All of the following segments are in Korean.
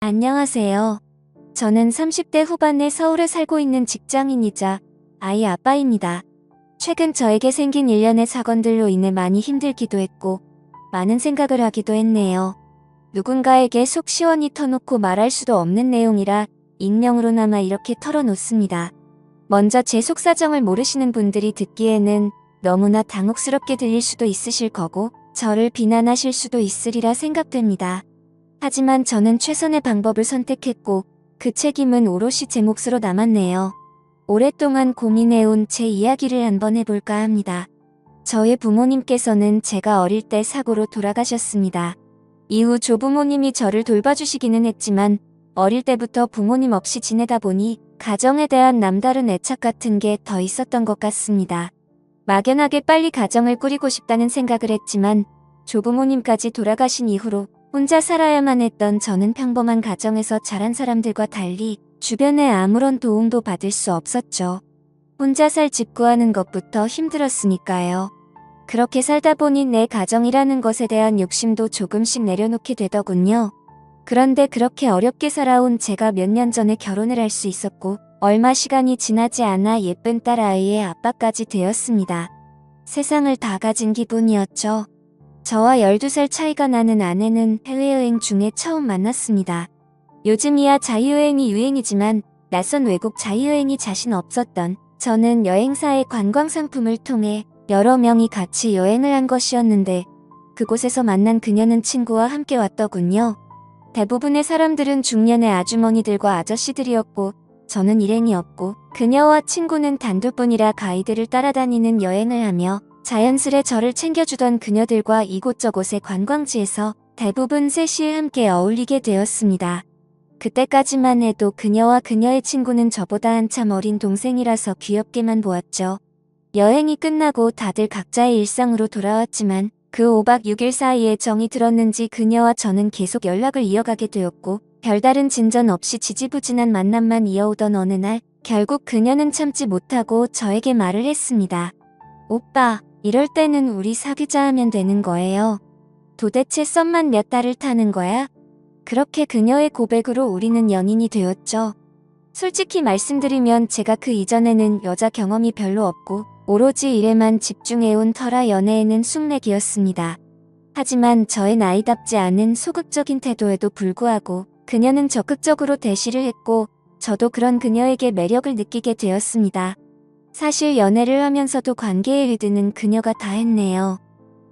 안녕하세요. 저는 30대 후반의 서울에 살고 있는 직장인이자 아이 아빠입니다. 최근 저에게 생긴 일련의 사건들로 인해 많이 힘들기도 했고 많은 생각을 하기도 했네요. 누군가에게 속 시원히 터놓고 말할 수도 없는 내용이라 익명으로나마 이렇게 털어놓습니다. 먼저 제 속사정을 모르시는 분들이 듣기에는 너무나 당혹스럽게 들릴 수도 있으실 거고 저를 비난하실 수도 있으리라 생각됩니다. 하지만 저는 최선의 방법을 선택했고 그 책임은 오롯이 제 몫으로 남았네요. 오랫동안 고민해온 제 이야기를 한번 해볼까 합니다. 저의 부모님께서는 제가 어릴 때 사고로 돌아가셨습니다. 이후 조부모님이 저를 돌봐주시기는 했지만 어릴 때부터 부모님 없이 지내다 보니 가정에 대한 남다른 애착 같은 게 더 있었던 것 같습니다. 막연하게 빨리 가정을 꾸리고 싶다는 생각을 했지만 조부모님까지 돌아가신 이후로 혼자 살아야만 했던 저는 평범한 가정에서 자란 사람들과 달리 주변에 아무런 도움도 받을 수 없었죠. 혼자 살 집 구하는 것부터 힘들었으니까요. 그렇게 살다 보니 내 가정이라는 것에 대한 욕심도 조금씩 내려놓게 되더군요. 그런데 그렇게 어렵게 살아온 제가 몇 년 전에 결혼을 할 수 있었고 얼마 시간이 지나지 않아 예쁜 딸 아이의 아빠까지 되었습니다. 세상을 다 가진 기분이었죠. 저와 12살 차이가 나는 아내는 해외여행 중에 처음 만났습니다. 요즘이야 자유여행이 유행이지만 낯선 외국 자유여행이 자신 없었던 저는 여행사의 관광상품을 통해 여러 명이 같이 여행을 한 것이었는데 그곳에서 만난 그녀는 친구와 함께 왔더군요. 대부분의 사람들은 중년의 아주머니들과 아저씨들이었고 저는 일행이었고 그녀와 친구는 단둘뿐이라 가이드를 따라다니는 여행을 하며 자연스레 저를 챙겨주던 그녀들과 이곳저곳의 관광지에서 대부분 셋이 함께 어울리게 되었습니다. 그때까지만 해도 그녀와 그녀의 친구는 저보다 한참 어린 동생이라서 귀엽게만 보았죠. 여행이 끝나고 다들 각자의 일상으로 돌아왔지만 그 5박 6일 사이에 정이 들었는지 그녀와 저는 계속 연락을 이어가게 되었고 별다른 진전 없이 지지부진한 만남만 이어오던 어느 날 결국 그녀는 참지 못하고 저에게 말을 했습니다. 오빠, 이럴 때는 우리 사귀자 하면 되는 거예요. 도대체 썸만 몇 달을 타는 거야? 그렇게 그녀의 고백으로 우리는 연인이 되었죠. 솔직히 말씀드리면 제가 그 이전에는 여자 경험이 별로 없고 오로지 일에만 집중해온 터라 연애에는 숙맥이었습니다. 하지만 저의 나이답지 않은 소극적인 태도에도 불구하고 그녀는 적극적으로 대시를 했고 저도 그런 그녀에게 매력을 느끼게 되었습니다. 사실 연애를 하면서도 관계에 이르는 그녀가 다 했네요.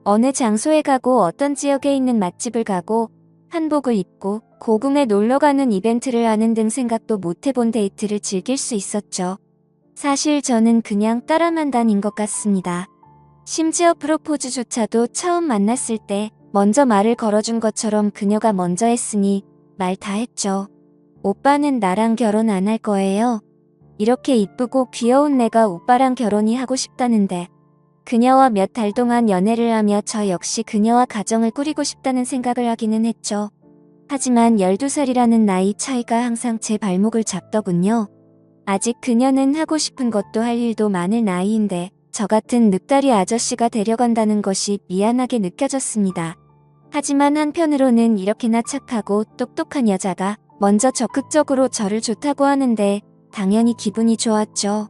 어느 장소에 가고 어떤 지역에 있는 맛집을 가고 한복을 입고 고궁에 놀러가는 이벤트를 하는 등 생각도 못해본 데이트를 즐길 수 있었죠. 사실 저는 그냥 따라만 다닌 것 같습니다. 심지어 프로포즈조차도 처음 만났을 때 먼저 말을 걸어준 것처럼 그녀가 먼저 했으니 말 다 했죠. 오빠는 나랑 결혼 안 할 거예요? 이렇게 이쁘고 귀여운 내가 오빠랑 결혼이 하고 싶다는데 그녀와 몇 달 동안 연애를 하며 저 역시 그녀와 가정을 꾸리고 싶다는 생각을 하기는 했죠. 하지만 12살이라는 나이 차이가 항상 제 발목을 잡더군요. 아직 그녀는 하고 싶은 것도 할 일도 많을 나이인데 저 같은 늑다리 아저씨가 데려간다는 것이 미안하게 느껴졌습니다. 하지만 한편으로는 이렇게나 착하고 똑똑한 여자가 먼저 적극적으로 저를 좋다고 하는데 당연히 기분이 좋았죠.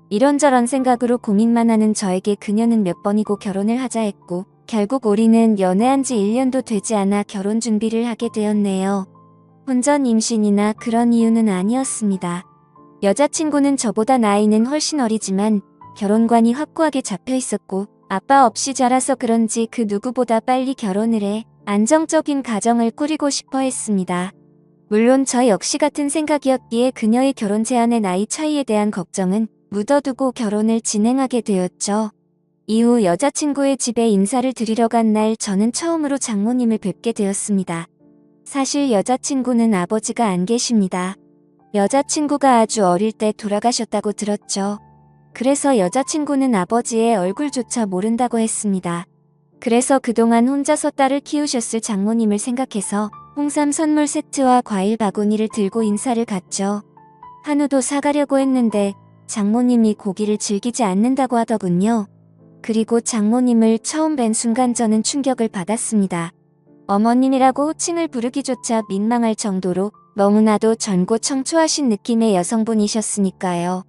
이런저런 생각으로 고민만 하는 저에게 그녀는 몇 번이고 결혼을 하자 했고 결국 우리는 연애한 지 1년도 되지 않아 결혼 준비를 하게 되었네요. 혼전 임신이나 그런 이유는 아니었습니다. 여자친구는 저보다 나이는 훨씬 어리지만 결혼관이 확고하게 잡혀 있었고 아빠 없이 자라서 그런지 그 누구보다 빨리 결혼을 해 안정적인 가정을 꾸리고 싶어 했습니다. 물론 저 역시 같은 생각이었기에 그녀의 결혼 제안의 나이 차이에 대한 걱정은 묻어두고 결혼을 진행하게 되었죠. 이후 여자친구의 집에 인사를 드리러 간 날 저는 처음으로 장모님을 뵙게 되었습니다. 사실 여자친구는 아버지가 안 계십니다. 여자친구가 아주 어릴 때 돌아가셨다고 들었죠. 그래서 여자친구는 아버지의 얼굴조차 모른다고 했습니다. 그래서 그동안 혼자서 딸을 키우셨을 장모님을 생각해서 홍삼 선물 세트와 과일 바구니를 들고 인사를 갔죠. 한우도 사가려고 했는데 장모님이 고기를 즐기지 않는다고 하더군요. 그리고 장모님을 처음 뵌 순간 저는 충격을 받았습니다. 어머님이라고 호칭을 부르기조차 민망할 정도로 너무나도 젊고 청초하신 느낌의 여성분이셨으니까요.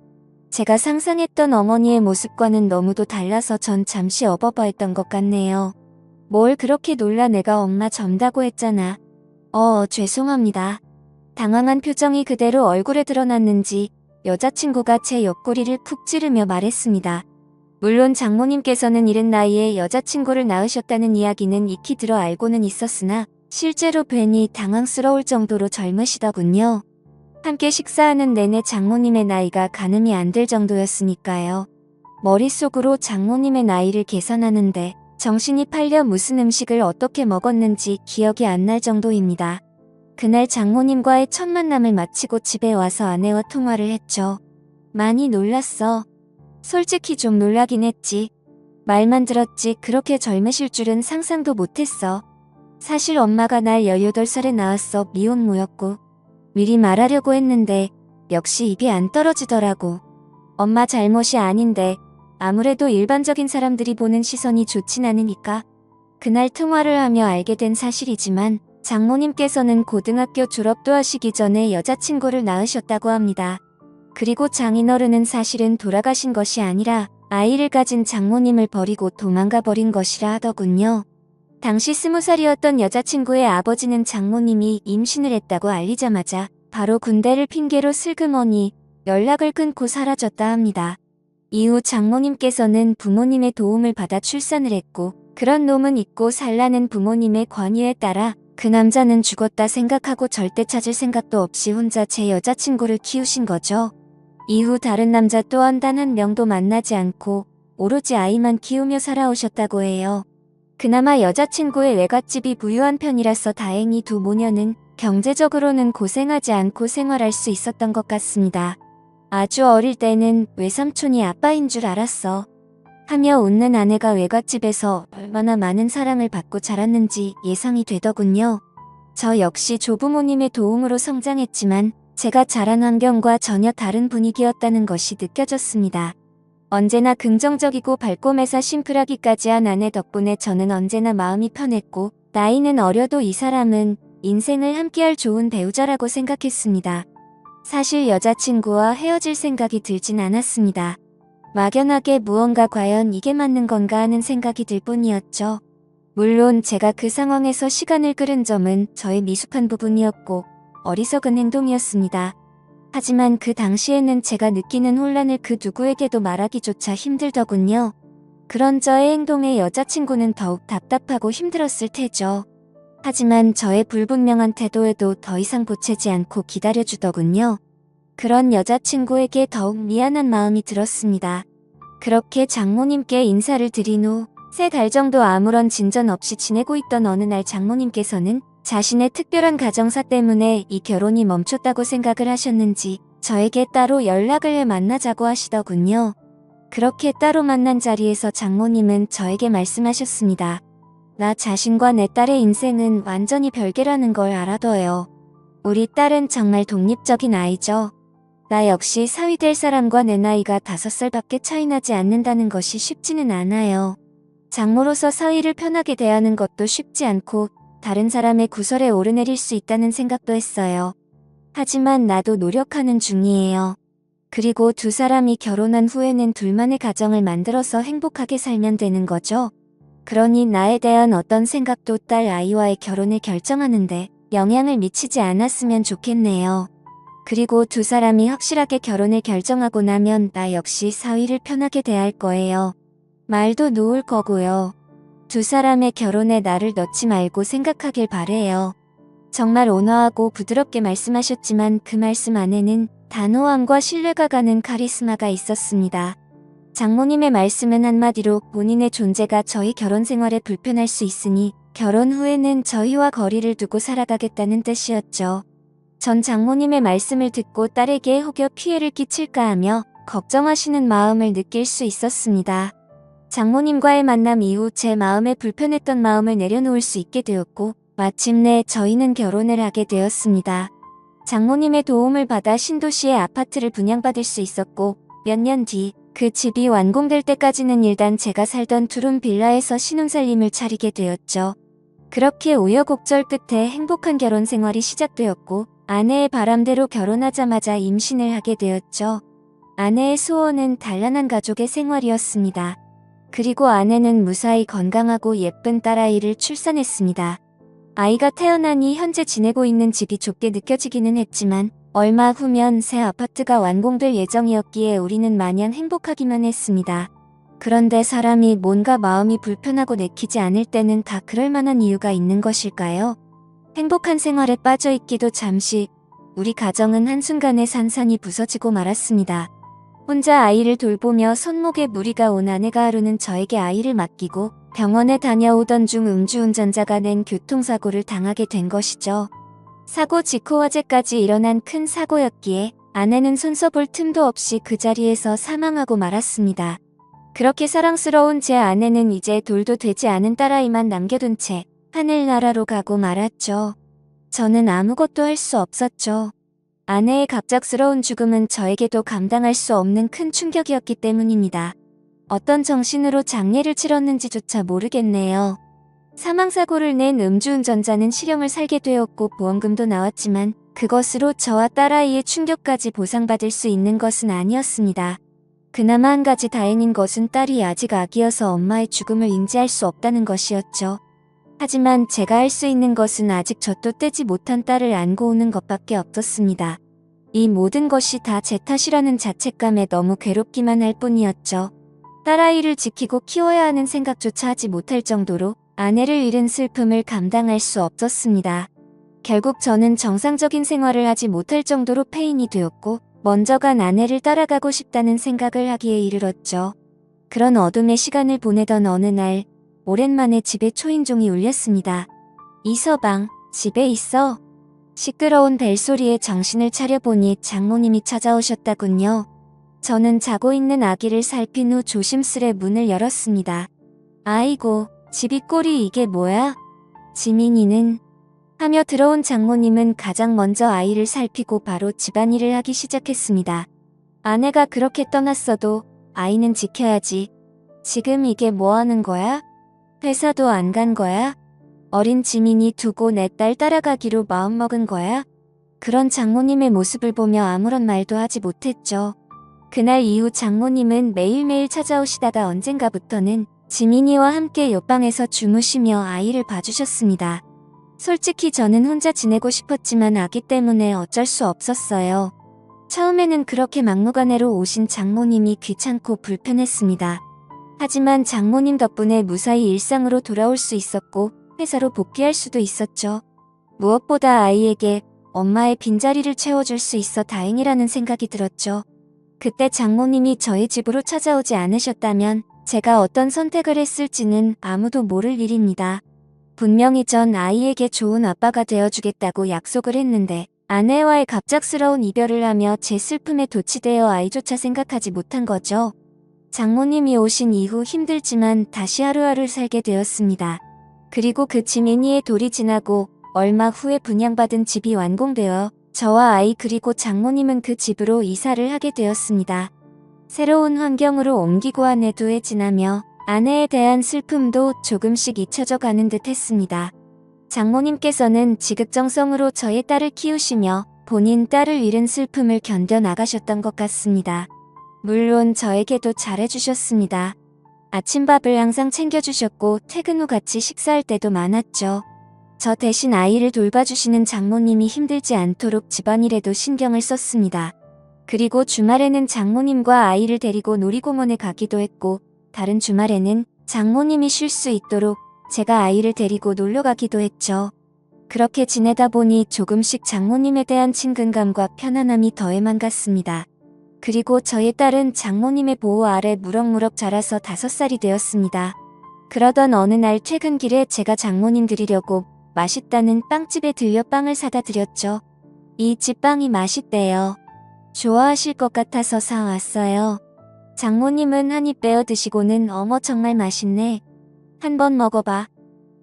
제가 상상했던 어머니의 모습과는 너무도 달라서 전 잠시 어버버했던 것 같네요. 뭘 그렇게 놀라, 내가 엄마 젊다고 했잖아. 죄송합니다. 당황한 표정이 그대로 얼굴에 드러났는지 여자친구가 제 옆구리를 푹 찌르며 말했습니다. 물론 장모님께서는 이른 나이에 여자친구를 낳으셨다는 이야기는 익히 들어 알고는 있었으나 실제로 뵈니 당황스러울 정도로 젊으시더군요. 함께 식사하는 내내 장모님의 나이가 가늠이 안 될 정도였으니까요. 머릿속으로 장모님의 나이를 계산하는데 정신이 팔려 무슨 음식을 어떻게 먹었는지 기억이 안 날 정도입니다. 그날 장모님과의 첫 만남을 마치고 집에 와서 아내와 통화를 했죠. 많이 놀랐어. 솔직히 좀 놀라긴 했지. 말만 들었지 그렇게 젊으실 줄은 상상도 못했어. 사실 엄마가 날 18살에 낳았어. 미혼모였고 미리 말하려고 했는데 역시 입이 안 떨어지더라고. 엄마 잘못이 아닌데 아무래도 일반적인 사람들이 보는 시선이 좋진 않으니까. 그날 통화를 하며 알게 된 사실이지만 장모님께서는 고등학교 졸업도 하시기 전에 여자친구를 낳으셨다고 합니다. 그리고 장인어른은 사실은 돌아가신 것이 아니라 아이를 가진 장모님을 버리고 도망가 버린 것이라 하더군요. 당시 20살이었던 여자친구의 아버지는 장모님이 임신을 했다고 알리자마자 바로 군대를 핑계로 슬그머니 연락을 끊고 사라졌다 합니다. 이후 장모님께서는 부모님의 도움을 받아 출산을 했고 그런 놈은 잊고 살라는 부모님의 권유에 따라 그 남자는 죽었다 생각하고 절대 찾을 생각도 없이 혼자 제 여자친구를 키우신 거죠. 이후 다른 남자 또한 단 한 명도 만나지 않고 오로지 아이만 키우며 살아오셨다고 해요. 그나마 여자친구의 외갓집이 부유한 편이라서 다행히 두 모녀는 경제적으로는 고생하지 않고 생활할 수 있었던 것 같습니다. 아주 어릴 때는 외삼촌이 아빠인 줄 알았어. 하며 웃는 아내가 외갓집에서 얼마나 많은 사랑을 받고 자랐는지 예상이 되더군요. 저 역시 조부모님의 도움으로 성장했지만 제가 자란 환경과 전혀 다른 분위기였다는 것이 느껴졌습니다. 언제나 긍정적이고 밝고 매사 심플하기까지 한 아내 덕분에 저는 언제나 마음이 편했고 나이는 어려도 이 사람은 인생을 함께할 좋은 배우자라고 생각했습니다. 사실 여자친구와 헤어질 생각이 들진 않았습니다. 막연하게 무언가 과연 이게 맞는 건가 하는 생각이 들 뿐이었죠. 물론 제가 그 상황에서 시간을 끌은 점은 저의 미숙한 부분이었고 어리석은 행동이었습니다. 하지만 그 당시에는 제가 느끼는 혼란을 그 누구에게도 말하기조차 힘들더군요. 그런 저의 행동에 여자친구는 더욱 답답하고 힘들었을 테죠. 하지만 저의 불분명한 태도에도 더 이상 보채지 않고 기다려주더군요. 그런 여자친구에게 더욱 미안한 마음이 들었습니다. 그렇게 장모님께 인사를 드린 후 3달 정도 아무런 진전 없이 지내고 있던 어느 날 장모님께서는 자신의 특별한 가정사 때문에 이 결혼이 멈췄다고 생각을 하셨는지 저에게 따로 연락을 해 만나자고 하시더군요. 그렇게 따로 만난 자리에서 장모님은 저에게 말씀하셨습니다. 나 자신과 내 딸의 인생은 완전히 별개라는 걸 알아둬요. 우리 딸은 정말 독립적인 아이죠. 나 역시 사위 될 사람과 내 나이가 5살밖에 차이 나지 않는다는 것이 쉽지는 않아요. 장모로서 사위를 편하게 대하는 것도 쉽지 않고 다른 사람의 구설에 오르내릴 수 있다는 생각도 했어요. 하지만 나도 노력하는 중이에요. 그리고 두 사람이 결혼한 후에는 둘만의 가정을 만들어서 행복하게 살면 되는 거죠. 그러니 나에 대한 어떤 생각도 딸 아이와의 결혼을 결정하는데 영향을 미치지 않았으면 좋겠네요. 그리고 두 사람이 확실하게 결혼을 결정하고 나면 나 역시 사위를 편하게 대할 거예요. 말도 놓을 거고요. 두 사람의 결혼에 나를 넣지 말고 생각하길 바래요. 정말 온화하고 부드럽게 말씀하셨지만 그 말씀 안에는 단호함과 신뢰가 가는 카리스마가 있었습니다. 장모님의 말씀은 한마디로 본인의 존재가 저희 결혼 생활에 불편할 수 있으니 결혼 후에는 저희와 거리를 두고 살아가겠다는 뜻이었죠. 전 장모님의 말씀을 듣고 딸에게 혹여 피해를 끼칠까 하며 걱정하시는 마음을 느낄 수 있었습니다. 장모님과의 만남 이후 제 마음에 불편했던 마음을 내려놓을 수 있게 되었고 마침내 저희는 결혼을 하게 되었습니다. 장모님의 도움을 받아 신도시의 아파트를 분양받을 수 있었고 몇 년 뒤 그 집이 완공될 때까지는 일단 제가 살던 투룸 빌라에서 신혼살림을 차리게 되었죠. 그렇게 우여곡절 끝에 행복한 결혼 생활이 시작되었고 아내의 바람대로 결혼하자마자 임신을 하게 되었죠. 아내의 소원은 단란한 가족의 생활이었습니다. 그리고 아내는 무사히 건강하고 예쁜 딸아이를 출산했습니다. 아이가 태어나니 현재 지내고 있는 집이 좁게 느껴지기는 했지만 얼마 후면 새 아파트가 완공될 예정이었기에 우리는 마냥 행복하기만 했습니다. 그런데 사람이 뭔가 마음이 불편하고 내키지 않을 때는 다 그럴 만한 이유가 있는 것일까요? 행복한 생활에 빠져있기도 잠시, 우리 가정은 한순간에 산산이 부서지고 말았습니다. 혼자 아이를 돌보며 손목에 무리가 온 아내가 하루는 저에게 아이를 맡기고 병원에 다녀오던 중 음주운전자가 낸 교통사고를 당하게 된 것이죠. 사고 직후 화재까지 일어난 큰 사고였기에 아내는 손써볼 틈도 없이 그 자리에서 사망하고 말았습니다. 그렇게 사랑스러운 제 아내는 이제 돌도 되지 않은 딸아이만 남겨둔 채 하늘나라로 가고 말았죠. 저는 아무것도 할 수 없었죠. 아내의 갑작스러운 죽음은 저에게도 감당할 수 없는 큰 충격이었기 때문입니다. 어떤 정신으로 장례를 치렀는지조차 모르겠네요. 사망사고를 낸 음주운전자는 실형을 살게 되었고 보험금도 나왔지만 그것으로 저와 딸아이의 충격까지 보상받을 수 있는 것은 아니었습니다. 그나마 한 가지 다행인 것은 딸이 아직 아기여서 엄마의 죽음을 인지할 수 없다는 것이었죠. 하지만 제가 할 수 있는 것은 아직 젖도 떼지 못한 딸을 안고 오는 것밖에 없었습니다. 이 모든 것이 다 제 탓이라는 자책감에 너무 괴롭기만 할 뿐이었죠. 딸아이를 지키고 키워야 하는 생각조차 하지 못할 정도로 아내를 잃은 슬픔을 감당할 수 없었습니다. 결국 저는 정상적인 생활을 하지 못할 정도로 폐인이 되었고 먼저 간 아내를 따라가고 싶다는 생각을 하기에 이르렀죠. 그런 어둠의 시간을 보내던 어느 날 오랜만에 집에 초인종이 울렸습니다. 이서방, 집에 있어? 시끄러운 벨소리에 정신을 차려보니 장모님이 찾아오셨다군요. 저는 자고 있는 아기를 살핀 후 조심스레 문을 열었습니다. 아이고, 집이 꼴이 이게 뭐야? 지민이는? 하며 들어온 장모님은 가장 먼저 아이를 살피고 바로 집안일을 하기 시작했습니다. 아내가 그렇게 떠났어도 아이는 지켜야지. 지금 이게 뭐 하는 거야? 회사도 안 간 거야? 어린 지민이 두고 내 딸 따라가기로 마음먹은 거야? 그런 장모님의 모습을 보며 아무런 말도 하지 못했죠. 그날 이후 장모님은 매일매일 찾아오시다가 언젠가부터는 지민이와 함께 옆방에서 주무시며 아이를 봐주셨습니다. 솔직히 저는 혼자 지내고 싶었지만 아기 때문에 어쩔 수 없었어요. 처음에는 그렇게 막무가내로 오신 장모님이 귀찮고 불편했습니다. 하지만 장모님 덕분에 무사히 일상으로 돌아올 수 있었고 회사로 복귀할 수도 있었죠. 무엇보다 아이에게 엄마의 빈자리를 채워줄 수 있어 다행이라는 생각이 들었죠. 그때 장모님이 저희 집으로 찾아오지 않으셨다면 제가 어떤 선택을 했을지는 아무도 모를 일입니다. 분명히 전 아이에게 좋은 아빠가 되어주겠다고 약속을 했는데 아내와의 갑작스러운 이별을 하며 제 슬픔에 도취되어 아이조차 생각하지 못한 거죠. 장모님이 오신 이후 힘들지만 다시 하루하루 살게 되었습니다. 그리고 그 지민이의 돌이 지나고 얼마 후에 분양받은 집이 완공되어 저와 아이 그리고 장모님은 그 집으로 이사를 하게 되었습니다. 새로운 환경으로 옮기고 한 해도 지나며 아내에 대한 슬픔도 조금씩 잊혀져 가는 듯 했습니다. 장모님께서는 지극정성으로 저의 딸을 키우시며 본인 딸을 잃은 슬픔을 견뎌나가셨던 것 같습니다. 물론 저에게도 잘해주셨습니다. 아침밥을 항상 챙겨주셨고 퇴근 후 같이 식사할 때도 많았죠. 저 대신 아이를 돌봐주시는 장모님이 힘들지 않도록 집안일에도 신경을 썼습니다. 그리고 주말에는 장모님과 아이를 데리고 놀이공원에 가기도 했고 다른 주말에는 장모님이 쉴 수 있도록 제가 아이를 데리고 놀러 가기도 했죠. 그렇게 지내다 보니 조금씩 장모님에 대한 친근감과 편안함이 더해만 갔습니다. 그리고 저희 딸은 장모님의 보호 아래 무럭무럭 자라서 5살이 되었습니다. 그러던 어느 날 퇴근길에 제가 장모님 드리려고 맛있다는 빵집에 들려 빵을 사다 드렸죠. 이 집 빵이 맛있대요. 좋아하실 것 같아서 사왔어요. 장모님은 한 입 빼어 드시고는 어머 정말 맛있네. 한번 먹어봐.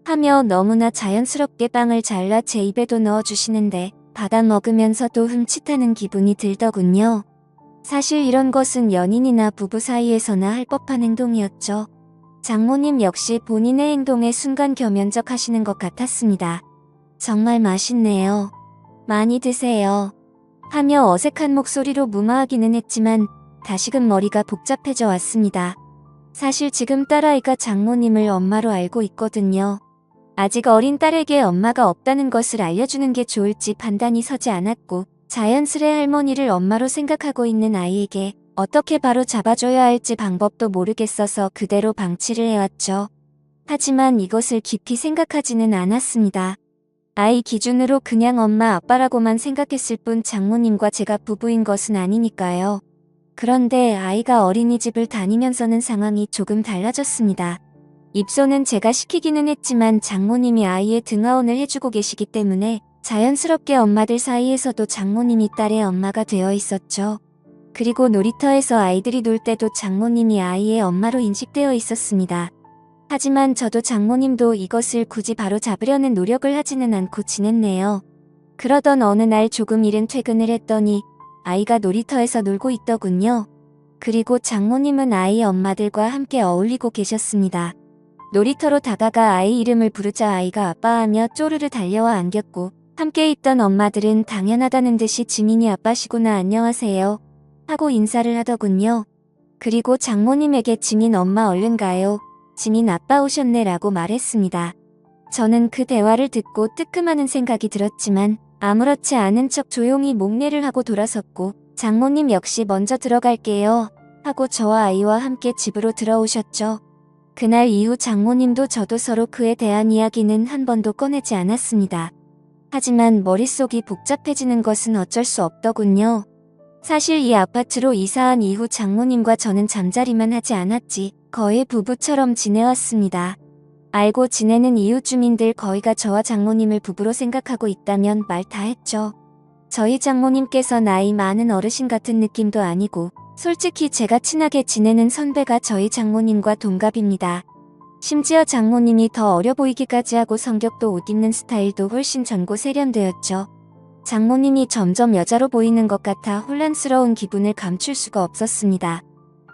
하며 너무나 자연스럽게 빵을 잘라 제 입에도 넣어주시는데 받아 먹으면서도 흠칫하는 기분이 들더군요. 사실 이런 것은 연인이나 부부 사이에서나 할 법한 행동이었죠. 장모님 역시 본인의 행동에 순간 겸연쩍 하시는 것 같았습니다. 정말 맛있네요. 많이 드세요. 하며 어색한 목소리로 무마하기는 했지만 다시금 머리가 복잡해져 왔습니다. 사실 지금 딸아이가 장모님을 엄마로 알고 있거든요. 아직 어린 딸에게 엄마가 없다는 것을 알려주는 게 좋을지 판단이 서지 않았고 자연스레 할머니를 엄마로 생각하고 있는 아이에게 어떻게 바로 잡아줘야 할지 방법도 모르겠어서 그대로 방치를 해왔죠. 하지만 이것을 깊이 생각하지는 않았습니다. 아이 기준으로 그냥 엄마 아빠라고만 생각했을 뿐 장모님과 제가 부부인 것은 아니니까요. 그런데 아이가 어린이집을 다니면서는 상황이 조금 달라졌습니다. 입소는 제가 시키기는 했지만 장모님이 아이의 등하원을 해주고 계시기 때문에 자연스럽게 엄마들 사이에서도 장모님이 딸의 엄마가 되어 있었죠. 그리고 놀이터에서 아이들이 놀 때도 장모님이 아이의 엄마로 인식되어 있었습니다. 하지만 저도 장모님도 이것을 굳이 바로 잡으려는 노력을 하지는 않고 지냈네요. 그러던 어느 날 조금 이른 퇴근을 했더니 아이가 놀이터에서 놀고 있더군요. 그리고 장모님은 아이의 엄마들과 함께 어울리고 계셨습니다. 놀이터로 다가가 아이 이름을 부르자 아이가 아빠하며 쪼르르 달려와 안겼고 함께 있던 엄마들은 당연하다는 듯이 지민이 아빠시구나 안녕하세요 하고 인사를 하더군요. 그리고 장모님에게 지민 엄마 얼른 가요. 지민 아빠 오셨네 라고 말했습니다. 저는 그 대화를 듣고 뜨끔하는 생각이 들었지만 아무렇지 않은 척 조용히 목례를 하고 돌아섰고 장모님 역시 먼저 들어갈게요 하고 저와 아이와 함께 집으로 들어오셨죠. 그날 이후 장모님도 저도 서로 그에 대한 이야기는 한 번도 꺼내지 않았습니다. 하지만 머릿속이 복잡해지는 것은 어쩔 수 없더군요. 사실 이 아파트로 이사한 이후 장모님과 저는 잠자리만 하지 않았지 거의 부부처럼 지내왔습니다. 알고 지내는 이웃 주민들 거의가 저와 장모님을 부부로 생각하고 있다면 말 다 했죠. 저희 장모님께서 나이 많은 어르신 같은 느낌도 아니고 솔직히 제가 친하게 지내는 선배가 저희 장모님과 동갑입니다. 심지어 장모님이 더 어려 보이기까지 하고 성격도 옷 입는 스타일도 훨씬 젊고 세련되었죠. 장모님이 점점 여자로 보이는 것 같아 혼란스러운 기분을 감출 수가 없었습니다.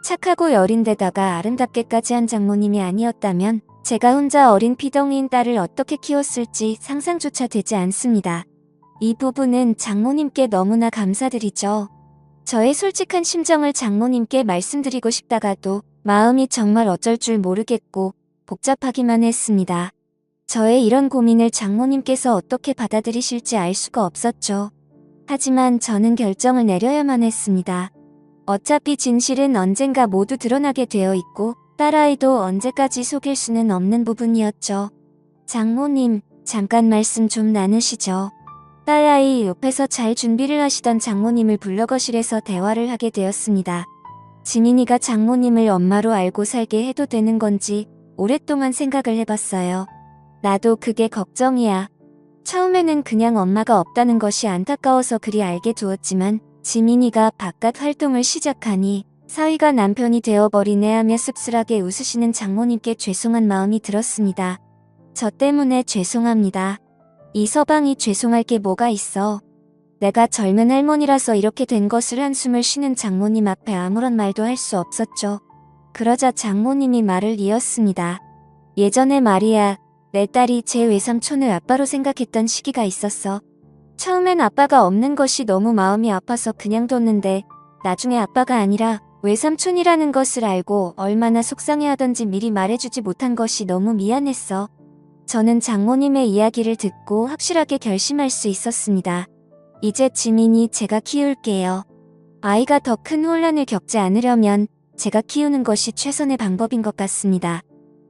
착하고 여린데다가 아름답게까지 한 장모님이 아니었다면 제가 혼자 어린 피덩이인 딸을 어떻게 키웠을지 상상조차 되지 않습니다. 이 부분은 장모님께 너무나 감사드리죠. 저의 솔직한 심정을 장모님께 말씀드리고 싶다가도 마음이 정말 어쩔 줄 모르겠고 복잡하기만 했습니다. 저의 이런 고민을 장모님께서 어떻게 받아들이실지 알 수가 없었죠. 하지만 저는 결정을 내려야만 했습니다. 어차피 진실은 언젠가 모두 드러나게 되어 있고 딸아이도 언제까지 속일 수는 없는 부분이었죠. 장모님, 잠깐 말씀 좀 나누시죠. 딸아이 옆에서 잘 준비를 하시던 장모님을 불러 거실에서 대화를 하게 되었습니다. 지민이가 장모님을 엄마로 알고 살게 해도 되는 건지 오랫동안 생각을 해봤어요. 나도 그게 걱정이야. 처음에는 그냥 엄마가 없다는 것이 안타까워서 그리 알게 두었지만 지민이가 바깥 활동을 시작하니 사위가 남편이 되어버리네 하며 씁쓸하게 웃으시는 장모님께 죄송한 마음이 들었습니다. 저 때문에 죄송합니다. 이 서방이 죄송할 게 뭐가 있어. 내가 젊은 할머니라서 이렇게 된 것을 한숨을 쉬는 장모님 앞에 아무런 말도 할 수 없었죠. 그러자 장모님이 말을 이었습니다. 예전에 말이야, 내 딸이 제 외삼촌을 아빠로 생각했던 시기가 있었어. 처음엔 아빠가 없는 것이 너무 마음이 아파서 그냥 뒀는데 나중에 아빠가 아니라 외삼촌이라는 것을 알고 얼마나 속상해하던지 미리 말해주지 못한 것이 너무 미안했어. 저는 장모님의 이야기를 듣고 확실하게 결심할 수 있었습니다. 이제 지민이 제가 키울게요. 아이가 더 큰 혼란을 겪지 않으려면 제가 키우는 것이 최선의 방법인 것 같습니다.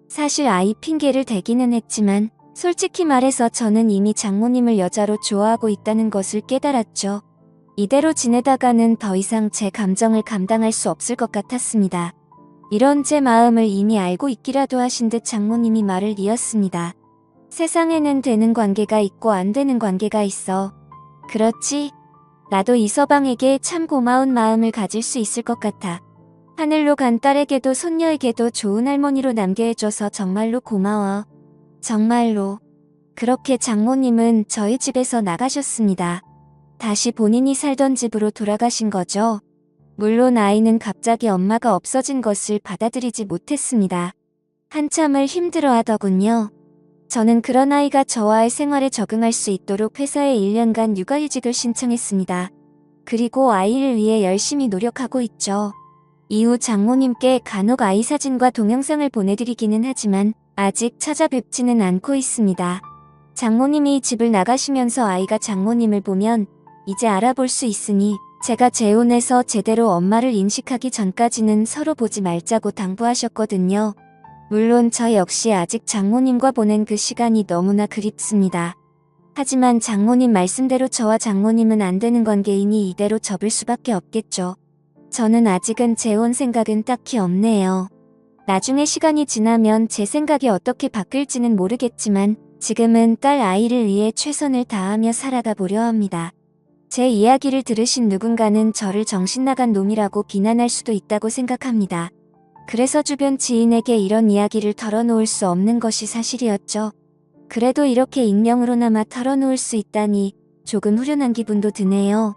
사실 아이 핑계를 대기는 했지만 솔직히 말해서 저는 이미 장모님을 여자로 좋아하고 있다는 것을 깨달았죠. 이대로 지내다가는 더 이상 제 감정을 감당할 수 없을 것 같았습니다. 이런 제 마음을 이미 알고 있기라도 하신 듯 장모님이 말을 이었습니다. 세상에는 되는 관계가 있고 안 되는 관계가 있어. 그렇지? 나도 이 서방에게 참 고마운 마음을 가질 수 있을 것 같아. 하늘로 간 딸에게도 손녀에게도 좋은 할머니로 남게 해줘서 정말로 고마워. 정말로. 그렇게 장모님은 저희 집에서 나가셨습니다. 다시 본인이 살던 집으로 돌아가신 거죠. 물론 아이는 갑자기 엄마가 없어진 것을 받아들이지 못했습니다. 한참을 힘들어하더군요. 저는 그런 아이가 저와의 생활에 적응할 수 있도록 회사에 1년간 육아휴직을 신청했습니다. 그리고 아이를 위해 열심히 노력하고 있죠. 이후 장모님께 간혹 아이 사진과 동영상을 보내드리기는 하지만 아직 찾아뵙지는 않고 있습니다. 장모님이 집을 나가시면서 아이가 장모님을 보면 이제 알아볼 수 있으니 제가 재혼해서 제대로 엄마를 인식하기 전까지는 서로 보지 말자고 당부하셨거든요. 물론 저 역시 아직 장모님과 보낸 그 시간이 너무나 그립습니다. 하지만 장모님 말씀대로 저와 장모님은 안 되는 관계이니 이대로 접을 수밖에 없겠죠. 저는 아직은 재혼 생각은 딱히 없네요. 나중에 시간이 지나면 제 생각이 어떻게 바뀔지는 모르겠지만 지금은 딸 아이를 위해 최선을 다하며 살아가 보려 합니다. 제 이야기를 들으신 누군가는 저를 정신나간 놈이라고 비난할 수도 있다고 생각합니다. 그래서 주변 지인에게 이런 이야기를 털어놓을 수 없는 것이 사실이었죠. 그래도 이렇게 익명으로나마 털어놓을 수 있다니 조금 후련한 기분도 드네요.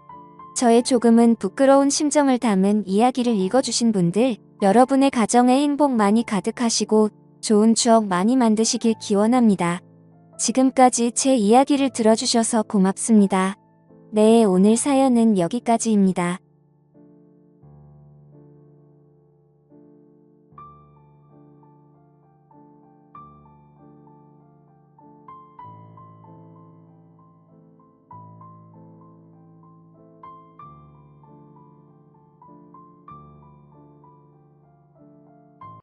저의 조금은 부끄러운 심정을 담은 이야기를 읽어주신 분들, 여러분의 가정에 행복 많이 가득하시고 좋은 추억 많이 만드시길 기원합니다. 지금까지 제 이야기를 들어주셔서 고맙습니다. 네, 오늘 사연은 여기까지입니다.